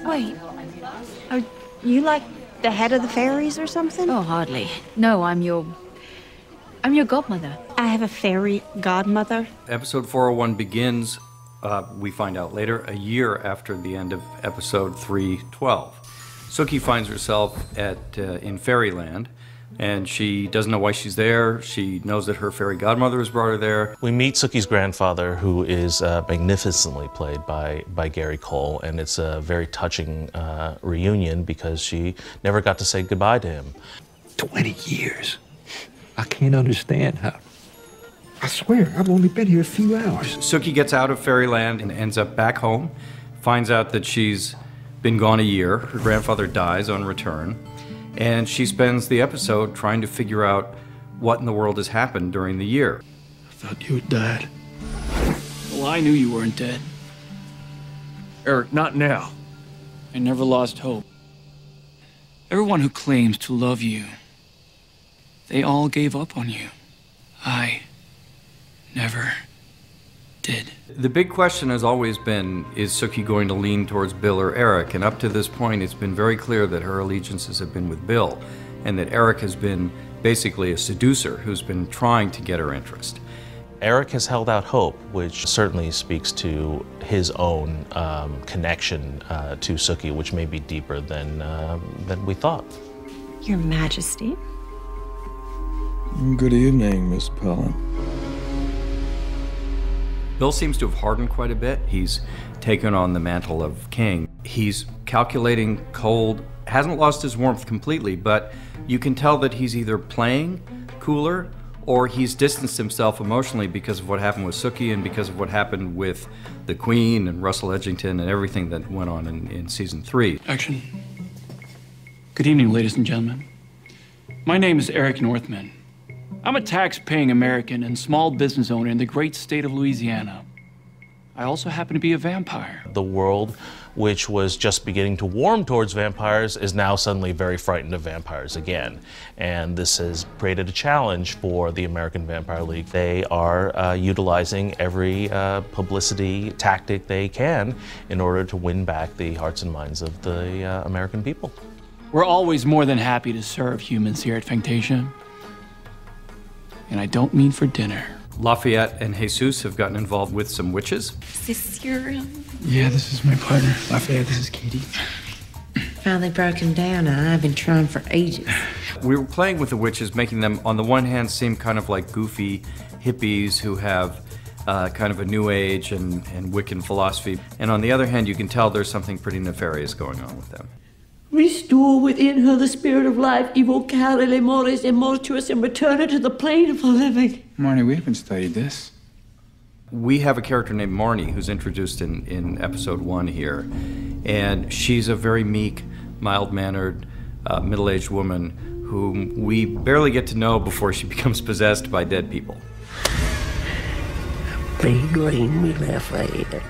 Wait, are you like the head of the fairies or something? Oh, hardly. No, I'm your godmother. I have a fairy godmother. Episode 401 begins, we find out later, a year after the end of episode 312. Sookie finds herself in Fairyland, and she doesn't know why she's there. She knows that her fairy godmother has brought her there. We meet Sookie's grandfather, who is magnificently played by Gary Cole, and it's a very touching reunion because she never got to say goodbye to him. 20 years. I can't understand how. I swear, I've only been here a few hours. Sookie gets out of Fairyland and ends up back home, finds out that she's been gone a year. Her grandfather dies on return, and she spends the episode trying to figure out what in the world has happened during the year. I thought you had died. Well, I knew you weren't dead. Eric, not now. I never lost hope. Everyone who claims to love you, they all gave up on you. I never did. The big question has always been, is Sookie going to lean towards Bill or Eric? And up to this point, it's been very clear that her allegiances have been with Bill, and that Eric has been basically a seducer who's been trying to get her interest. Eric has held out hope, which certainly speaks to his own connection to Sookie, which may be deeper than we thought. Your Majesty. Good evening, Miss Pelham. Bill seems to have hardened quite a bit. He's taken on the mantle of king. He's calculating, cold, hasn't lost his warmth completely, but you can tell that he's either playing cooler or he's distanced himself emotionally because of what happened with Sookie and because of what happened with the Queen and Russell Edgington and everything that went on in season 3. Action. Good evening, ladies and gentlemen. My name is Eric Northman. I'm a tax-paying American and small business owner in the great state of Louisiana. I also happen to be a vampire. The world, which was just beginning to warm towards vampires, is now suddenly very frightened of vampires again. And this has created a challenge for the American Vampire League. They are utilizing every publicity tactic they can in order to win back the hearts and minds of the American people. We're always more than happy to serve humans here at Fantasia. And I don't mean for dinner. Lafayette and Jesus have gotten involved with some witches. Is this your, Yeah, this is my partner. Lafayette, this is Katie. Finally broken down, and I've been trying for ages. We were playing with the witches, making them, on the one hand, seem kind of like goofy hippies who have kind of a new age and Wiccan philosophy. And on the other hand, you can tell there's something pretty nefarious going on with them. Restore within her the spirit of life, evocare lemores and mortuus, and return her to the plane of the living. Marnie, we haven't studied this. We have a character named Marnie who's introduced in episode 1 here. And she's a very meek, mild-mannered, middle-aged woman whom we barely get to know before she becomes possessed by dead people. Plain me, Lafayette.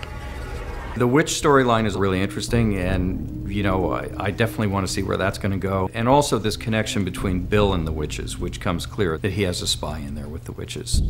The witch storyline is really interesting, and you know, I definitely want to see where that's going to go. And also this connection between Bill and the witches, which comes clear that he has a spy in there with the witches.